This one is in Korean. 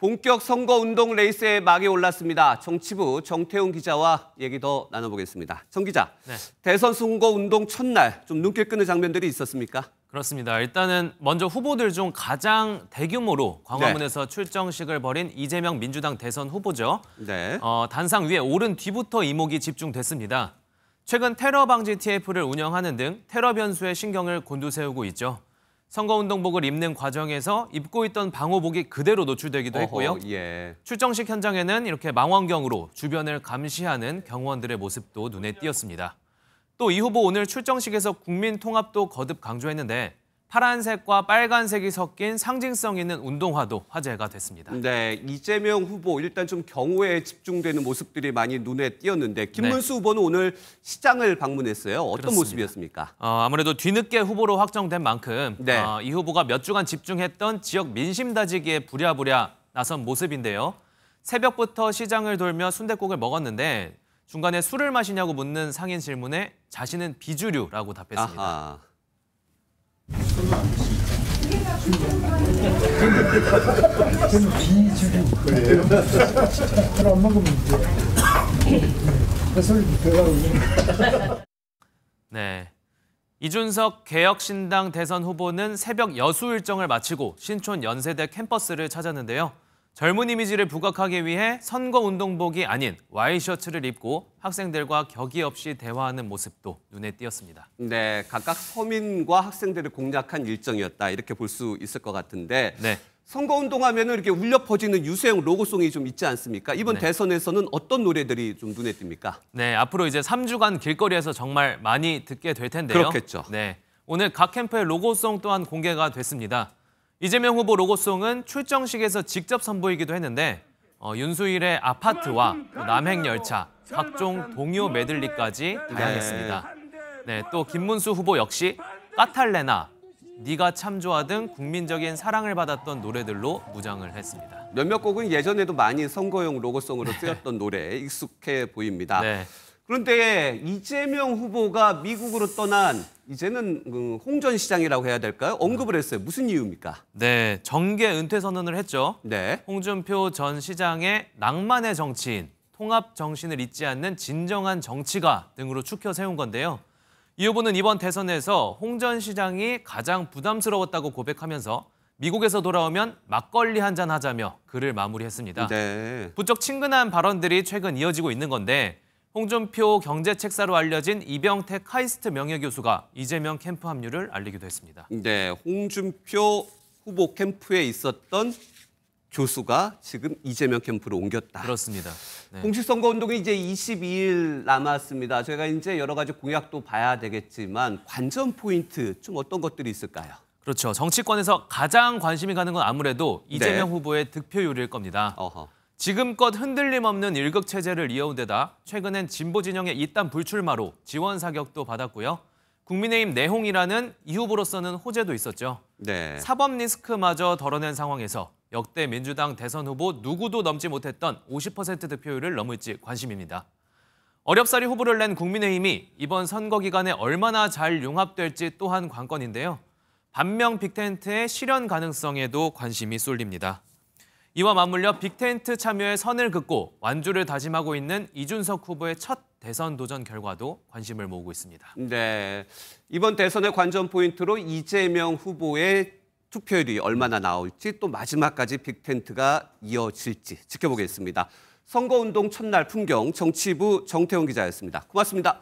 본격 선거운동 레이스에 막이 올랐습니다. 정치부 정태웅 기자와 얘기 더 나눠보겠습니다. 정 기자, 네. 대선 선거운동 첫날 좀 눈길 끄는 장면들이 있었습니까? 그렇습니다. 일단은 먼저 후보들 중 가장 대규모로 광화문에서 출정식을 벌인 이재명 민주당 대선 후보죠. 네. 단상 위에 오른 뒤부터 이목이 집중됐습니다. 최근 테러 방지 TF를 운영하는 등 테러 변수에 신경을 곤두세우고 있죠. 선거운동복을 입는 과정에서 입고 있던 방호복이 그대로 노출되기도 했고요. 예. 출정식 현장에는 이렇게 망원경으로 주변을 감시하는 경호원들의 모습도 눈에 띄었습니다. 또 이 후보 오늘 출정식에서 국민 통합도 거듭 강조했는데 파란색과 빨간색이 섞인 상징성 있는 운동화도 화제가 됐습니다. 네, 이재명 후보 일단 좀 경호에 집중되는 모습들이 많이 눈에 띄었는데 김문수 후보는 오늘 시장을 방문했어요. 어떤 그렇습니다. 모습이었습니까? 아무래도 뒤늦게 후보로 확정된 만큼 네. 이 후보가 몇 주간 집중했던 지역 민심 다지기에 부랴부랴 나선 모습인데요. 새벽부터 시장을 돌며 순댓국을 먹었는데 중간에 술을 마시냐고 묻는 상인 질문에 자신은 비주류라고 답했습니다. 아하. 저는 비주류. 술 안 먹으면 돼. 술 들어가고. 네. 이준석 개혁신당 대선 후보는 새벽 여수 일정을 마치고 신촌 연세대 캠퍼스를 찾았는데요. 젊은 이미지를 부각하기 위해 선거운동복이 아닌 와이셔츠를 입고 학생들과 격이 없이 대화하는 모습도 눈에 띄었습니다. 네, 각각 서민과 학생들을 공략한 일정이었다 이렇게 볼 수 있을 것 같은데 네. 선거운동하면은 이렇게 울려 퍼지는 유세형 로고송이 좀 있지 않습니까? 이번 네. 대선에서는 어떤 노래들이 좀 눈에 띕니까? 네, 앞으로 이제 3주간 길거리에서 정말 많이 듣게 될 텐데요. 그렇겠죠. 네, 오늘 각 캠프의 로고송 또한 공개가 됐습니다. 이재명 후보 로고송은 출정식에서 직접 선보이기도 했는데 윤수일의 아파트와 남행열차, 각종 동요 메들리까지 다양했습니다. 네, 또 김문수 후보 역시 까탈레나, 네가 참 좋아 등 국민적인 사랑을 받았던 노래들로 무장을 했습니다. 몇몇 곡은 예전에도 많이 선거용 로고송으로 쓰였던 노래에 익숙해 보입니다. 네. 그런데 이재명 후보가 미국으로 떠난 이제는 홍전시장이라고 해야 될까요? 언급을 했어요. 무슨 이유입니까? 네, 정계 은퇴 선언을 했죠. 네. 홍준표 전 시장의 낭만의 정치인, 통합 정신을 잊지 않는 진정한 정치가 등으로 추켜 세운 건데요. 이 후보는 이번 대선에서 홍 전 시장이 가장 부담스러웠다고 고백하면서 미국에서 돌아오면 막걸리 한잔 하자며 글을 마무리했습니다. 네. 부쩍 친근한 발언들이 최근 이어지고 있는 건데 홍준표 경제책사로 알려진 이병택 카이스트 명예교수가 이재명 캠프 합류를 알리기도 했습니다. 네, 홍준표 후보 캠프에 있었던 교수가 지금 이재명 캠프로 옮겼다. 그렇습니다. 네. 공식 선거 운동이 이제 22일 남았습니다. 저희가 이제 여러 가지 공약도 봐야 되겠지만 관전 포인트 좀 어떤 것들이 있을까요? 그렇죠. 정치권에서 가장 관심이 가는 건 아무래도 이재명 네. 후보의 득표율일 겁니다. 어허. 지금껏 흔들림 없는 일극 체제를 이어온 데다 최근엔 진보 진영의 이딴 불출마로 지원 사격도 받았고요. 국민의힘 내홍이라는 이 후보로서는 호재도 있었죠. 네. 사법 리스크마저 덜어낸 상황에서 역대 민주당 대선 후보 누구도 넘지 못했던 50% 득표율을 넘을지 관심입니다. 어렵사리 후보를 낸 국민의힘이 이번 선거 기간에 얼마나 잘 융합될지 또한 관건인데요. 반명 빅텐트의 실현 가능성에도 관심이 쏠립니다. 이와 맞물려 빅텐트 참여에 선을 긋고 완주를 다짐하고 있는 이준석 후보의 첫 대선 도전 결과도 관심을 모으고 있습니다. 네. 이번 대선의 관전 포인트로 이재명 후보의 투표율이 얼마나 나올지 또 마지막까지 빅텐트가 이어질지 지켜보겠습니다. 선거운동 첫날 풍경 정치부 정태웅 기자였습니다. 고맙습니다.